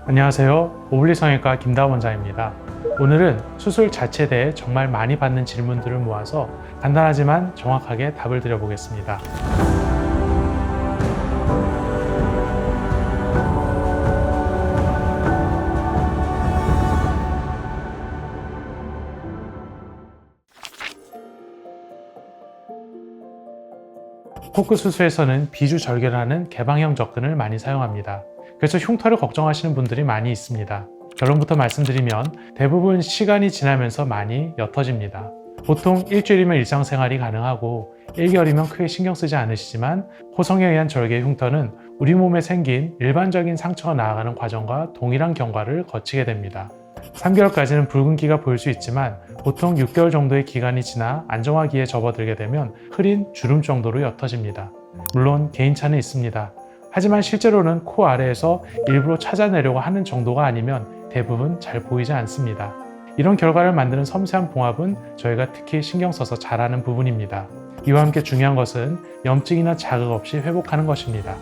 안녕하세요. 오블리 성형외과 김다원 원장입니다. 오늘은 수술 자체에 대해 정말 많이 받는 질문들을 모아서 간단하지만 정확하게 답을 드려보겠습니다. 코끝 수술에서는 비주절개를 하는 개방형 접근을 많이 사용합니다. 그래서 흉터를 걱정하시는 분들이 많이 있습니다. 결론부터 말씀드리면 대부분 시간이 지나면서 많이 옅어집니다. 보통 일주일이면 일상생활이 가능하고 1개월이면 크게 신경 쓰지 않으시지만 호성에 의한 절개 흉터는 우리 몸에 생긴 일반적인 상처가 나아가는 과정과 동일한 경과를 거치게 됩니다. 3개월까지는 붉은기가 보일 수 있지만 보통 6개월 정도의 기간이 지나 안정화기에 접어들게 되면 흐린 주름 정도로 옅어집니다. 물론 개인차는 있습니다. 하지만 실제로는 코 아래에서 일부러 찾아내려고 하는 정도가 아니면 대부분 잘 보이지 않습니다. 이런 결과를 만드는 섬세한 봉합은 저희가 특히 신경 써서 잘하는 부분입니다. 이와 함께 중요한 것은 염증이나 자극 없이 회복하는 것입니다.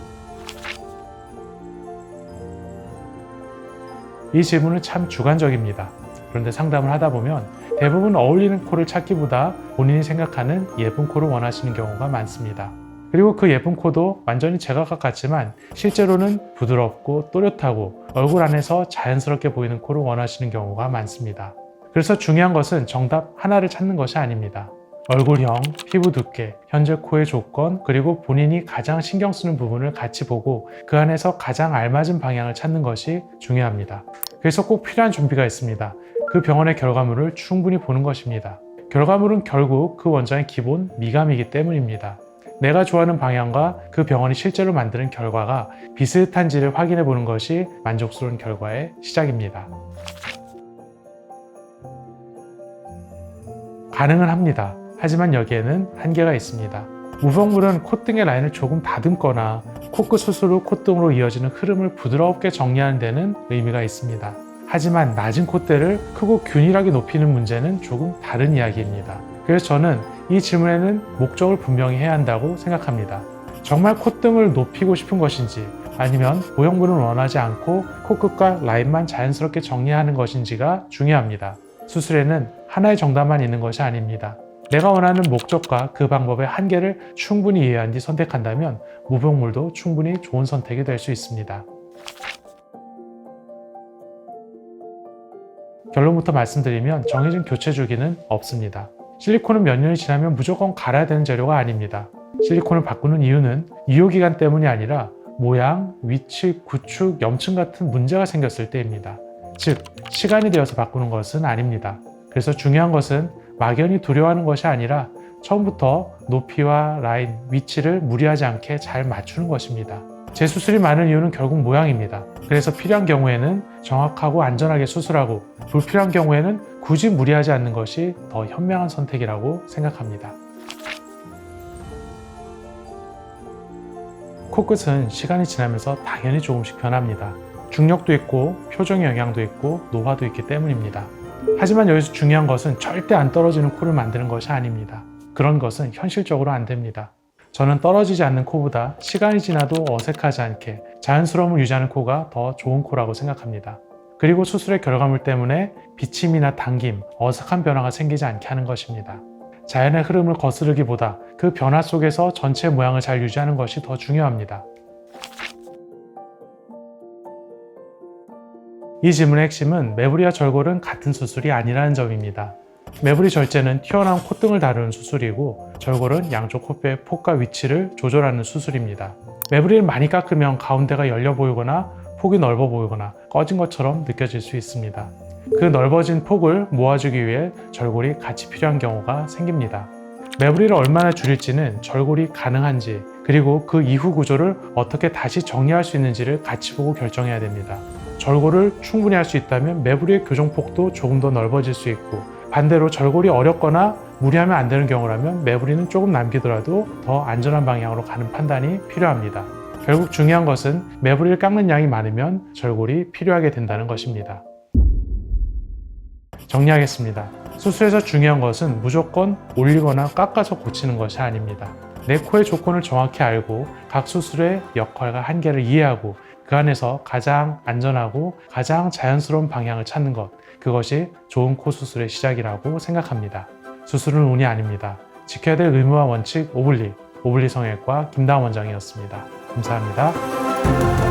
이 질문은 참 주관적입니다. 그런데 상담을 하다 보면 대부분 어울리는 코를 찾기보다 본인이 생각하는 예쁜 코를 원하시는 경우가 많습니다. 그리고 그 예쁜 코도 완전히 제각각 같지만 실제로는 부드럽고 또렷하고 얼굴 안에서 자연스럽게 보이는 코를 원하시는 경우가 많습니다. 그래서 중요한 것은 정답 하나를 찾는 것이 아닙니다. 얼굴형, 피부 두께, 현재 코의 조건, 그리고 본인이 가장 신경 쓰는 부분을 같이 보고 그 안에서 가장 알맞은 방향을 찾는 것이 중요합니다. 그래서 꼭 필요한 준비가 있습니다. 그 병원의 결과물을 충분히 보는 것입니다. 결과물은 결국 그 원장의 기본 미감이기 때문입니다. 내가 좋아하는 방향과 그 병원이 실제로 만드는 결과가 비슷한지를 확인해 보는 것이 만족스러운 결과의 시작입니다. 가능은 합니다. 하지만 여기에는 한계가 있습니다. 무병물은 콧등의 라인을 조금 다듬거나 코끝 수술 후 콧등으로 이어지는 흐름을 부드럽게 정리하는 데는 의미가 있습니다. 하지만 낮은 콧대를 크고 균일하게 높이는 문제는 조금 다른 이야기입니다. 그래서 저는 이 질문에는 목적을 분명히 해야 한다고 생각합니다. 정말 콧등을 높이고 싶은 것인지 아니면 보형물은 원하지 않고 코끝과 라인만 자연스럽게 정리하는 것인지가 중요합니다. 수술에는 하나의 정답만 있는 것이 아닙니다. 내가 원하는 목적과 그 방법의 한계를 충분히 이해한 뒤 선택한다면 무병물도 충분히 좋은 선택이 될 수 있습니다. 결론부터 말씀드리면 정해진 교체 주기는 없습니다. 실리콘은 몇 년이 지나면 무조건 갈아야 되는 재료가 아닙니다. 실리콘을 바꾸는 이유는 유효기간 때문이 아니라 모양, 위치, 구축, 염증 같은 문제가 생겼을 때입니다. 즉, 시간이 되어서 바꾸는 것은 아닙니다. 그래서 중요한 것은 막연히 두려워하는 것이 아니라 처음부터 높이와 라인, 위치를 무리하지 않게 잘 맞추는 것입니다. 재수술이 많은 이유는 결국 모양입니다. 그래서 필요한 경우에는 정확하고 안전하게 수술하고 불필요한 경우에는 굳이 무리하지 않는 것이 더 현명한 선택이라고 생각합니다. 코끝은 시간이 지나면서 당연히 조금씩 변합니다. 중력도 있고 표정의 영향도 있고 노화도 있기 때문입니다. 하지만 여기서 중요한 것은 절대 안 떨어지는 코를 만드는 것이 아닙니다. 그런 것은 현실적으로 안 됩니다. 저는 떨어지지 않는 코보다 시간이 지나도 어색하지 않게 자연스러움을 유지하는 코가 더 좋은 코라고 생각합니다. 그리고 수술의 결과물 때문에 비침이나 당김, 어색한 변화가 생기지 않게 하는 것입니다. 자연의 흐름을 거스르기보다 그 변화 속에서 전체 모양을 잘 유지하는 것이 더 중요합니다. 이 질문의 핵심은 매부리와 절골은 같은 수술이 아니라는 점입니다. 매부리 절제는 튀어나온 콧등을 다루는 수술이고 절골은 양쪽 코뼈의 폭과 위치를 조절하는 수술입니다. 매부리를 많이 깎으면 가운데가 열려 보이거나 폭이 넓어 보이거나 꺼진 것처럼 느껴질 수 있습니다. 그 넓어진 폭을 모아주기 위해 절골이 같이 필요한 경우가 생깁니다. 매부리를 얼마나 줄일지는 절골이 가능한지 그리고 그 이후 구조를 어떻게 다시 정리할 수 있는지를 같이 보고 결정해야 됩니다. 절골을 충분히 할 수 있다면 매부리의 교정폭도 조금 더 넓어질 수 있고 반대로 절골이 어렵거나 무리하면 안 되는 경우라면 매부리는 조금 남기더라도 더 안전한 방향으로 가는 판단이 필요합니다. 결국 중요한 것은 매부리를 깎는 양이 많으면 절골이 필요하게 된다는 것입니다. 정리하겠습니다. 수술에서 중요한 것은 무조건 올리거나 깎아서 고치는 것이 아닙니다. 내 코의 조건을 정확히 알고 각 수술의 역할과 한계를 이해하고 그 안에서 가장 안전하고 가장 자연스러운 방향을 찾는 것, 그것이 좋은 코 수술의 시작이라고 생각합니다. 수술은 운이 아닙니다. 지켜야 될 의무와 원칙 오블리 성형외과 김다원 원장이었습니다. 감사합니다.